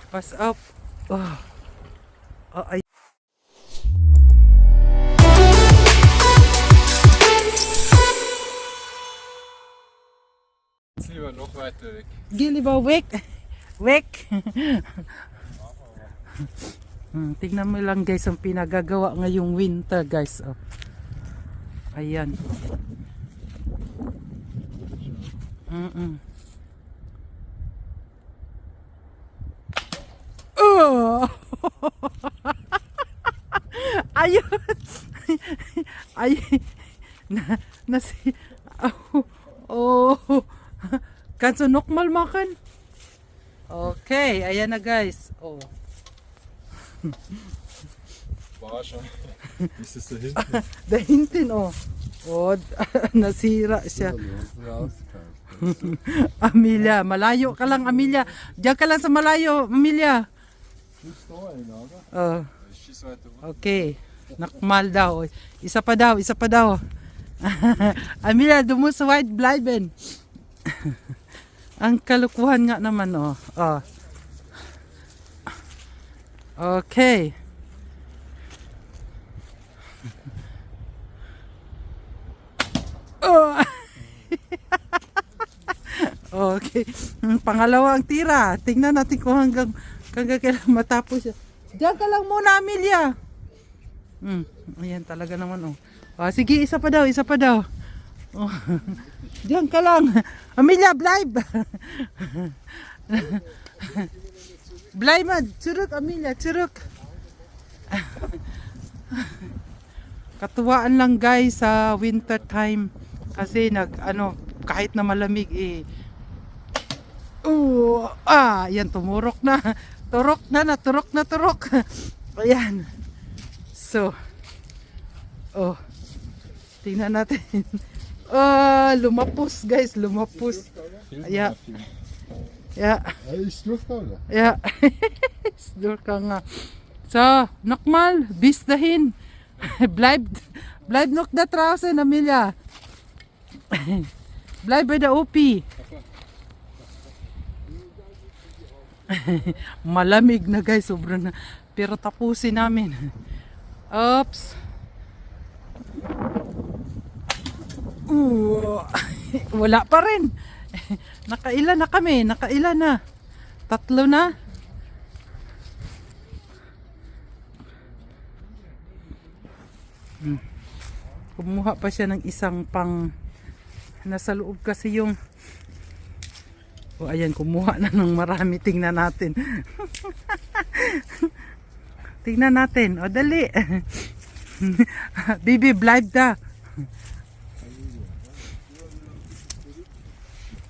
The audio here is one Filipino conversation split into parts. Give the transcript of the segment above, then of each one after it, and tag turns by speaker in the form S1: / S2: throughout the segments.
S1: What's up? Oh, oh ay.
S2: Jetzt lieber noch weiter weg.
S1: Geh lieber weg. Weg. Tingnan mo lang guys ang pinagagawa ngayong winter guys. Oh. Ayan. Oh! Ayun. Ay. Nasi. Oh. Kanso nokmal makan. Okay, ayan na guys. Oh.
S2: War schon. Ist es da hinten?
S1: Dahintin oh. Oh, nasira siya. Amelia, malayo ka lang Amelia. Diyan ka lang sa malayo, Amelia. Oh.
S2: Schieß weiter runter.
S1: Okay. Nakmal daw. Isa pa daw, isa pa daw. Amelia, du musst weit bleiben. Ang kalukuhan nga naman oh. Oh. Okay. Oh. Okay. Pangalawa ang tira. Tingnan natin kung hanggang kailan matapos siya. Diyan ka lang muna, Amelia. Ayan talaga naman oh. Oh, sige, isa pa daw, isa pa daw. Oh. Diyan ka lang. Amelia, bleib. Bleib mal zurück, Amelia, zurück. Katuwaan lang guys sa winter time kasi kahit na malamig yan tumurok na. Turok na, turok. Ayan. So, tingnan natin. Lumapos guys, lumapos. Yeah. Ja.
S2: Ist durchgegangen.
S1: Ja. Ist durchgegangen. So, nochmal, bis dahin. Bleib noch da draußen, Amelia. Bleib bei der Opi. Malamig na guys, sobrang na. Pero tapusin namin. Oops. Wala pa rin. Nakailan na kami, nakailan na. 3 na. Kumuha pa siya ng isang pang nasa loob kasi yung ayan, kumuha na ng marami. Tingnan natin. Tingnan natin. O dali. Bibi, bleib da.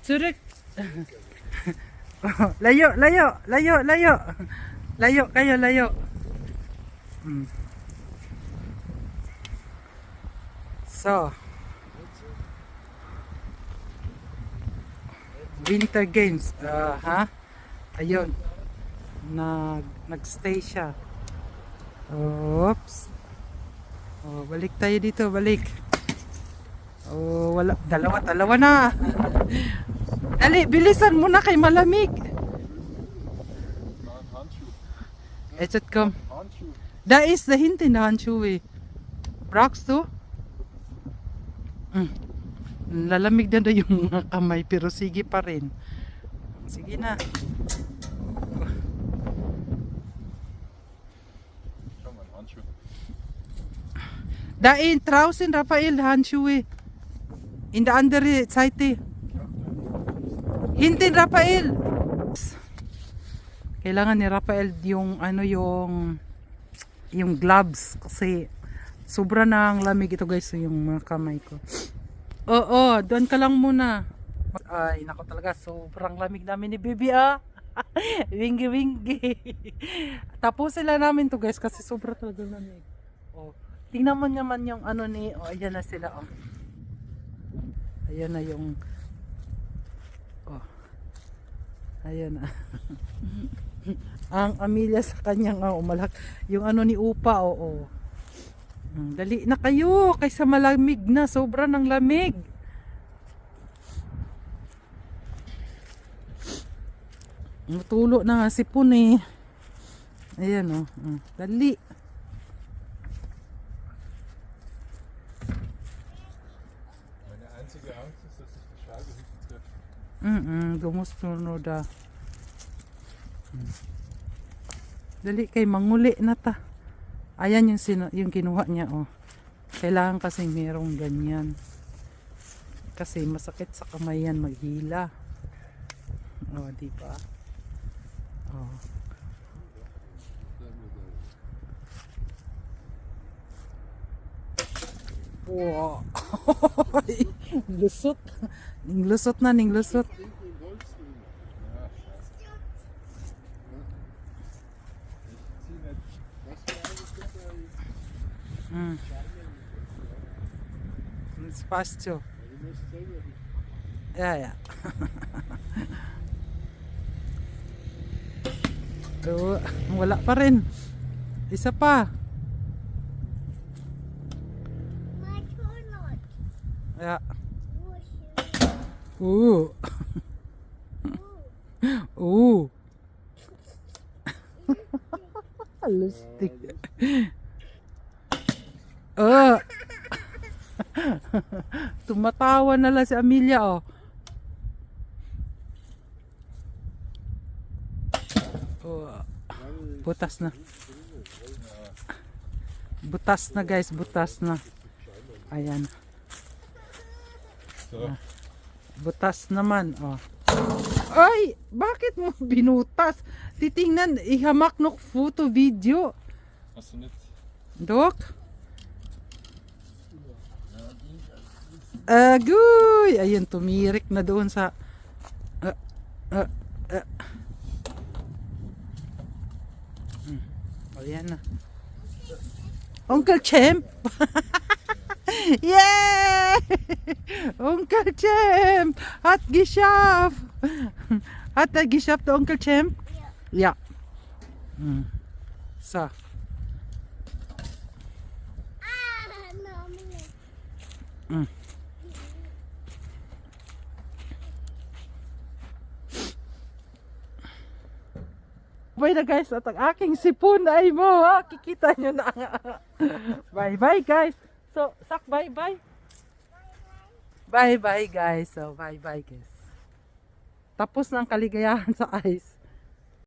S1: Zurück. Layo. Layo kayo, layo. So, winter games. Ayun. Nagstay siya. Oops. Balik tayo dito, balik. Wala, dalawa na. Dali, bilisan mo na kay malamig. Jetzt komm. Da ist da hinten der Handschuhe. Brauchst du? Lalamig na yung mga kamay pero sige pa rin. Sige na. Da in draußen, Raphael, Handschuhe. In der andere Seite. Hinten, Raphael. Kailangan ni Raphael yung yung gloves kasi sobra nang lamig ito guys yung mga kamay ko. Doon ka lang muna. Ay, nako talaga sobrang lamig namin ni Bibi Wingi. Tapos sila namin to guys kasi sobra talaga lamig. Tingnan mo naman yung ayan na sila Ayan na yung ayan na. Ang Amelia sa kanyang umalak. Yung ni Upa dali na kayo kaysa malamig na. Sobra ng lamig. Matulo na nga sipon eh. Ayan oh. Dali.
S2: Meine einzige Angst ist, dass ich die Scheibe hinten treffe.
S1: Du musst nur da. Dali kay manguli na ta. Ayan yung kinuha niya oh. Kailangan kasi merong ganyan. Kasi masakit sa kamay yan maghila. Oh, di ba? Oh. Wow. Lusot. Lusot na, lusot.
S2: Ja, scheiße. Ich zieh nicht. Was für eine
S1: Spasyo.
S2: Du musst selber die
S1: Yeah. Oh, wala pa rin. Isa pa.
S3: My toilet.
S1: Yeah.
S3: Wash
S1: Ooh. Ooh. Lustig. Oh. Tumatawa na lang si Amelia oh. Oh. Butas na. Butas na guys, butas na. Ayan.
S2: So.
S1: Butas naman oh. Ay, bakit mo binutas? Titingnan, ihamak no photo video.
S2: Hast du nicht?
S1: Dok? Agoy! Ayun, tumirik na doon sa... Ayan na. Uncle Champ! Yay! Uncle Champ! Hat geschafft! Hat er geschafft, der Onkel Champ? Ja. So.
S3: Ah, no, me.
S1: Bye na guys, at ang aking sipon ay mo ha. Kikita nyo na. Bye bye guys. So, sak bye bye. Bye bye guys. So, bye bye guys. Tapos na ang kaligayahan sa ice.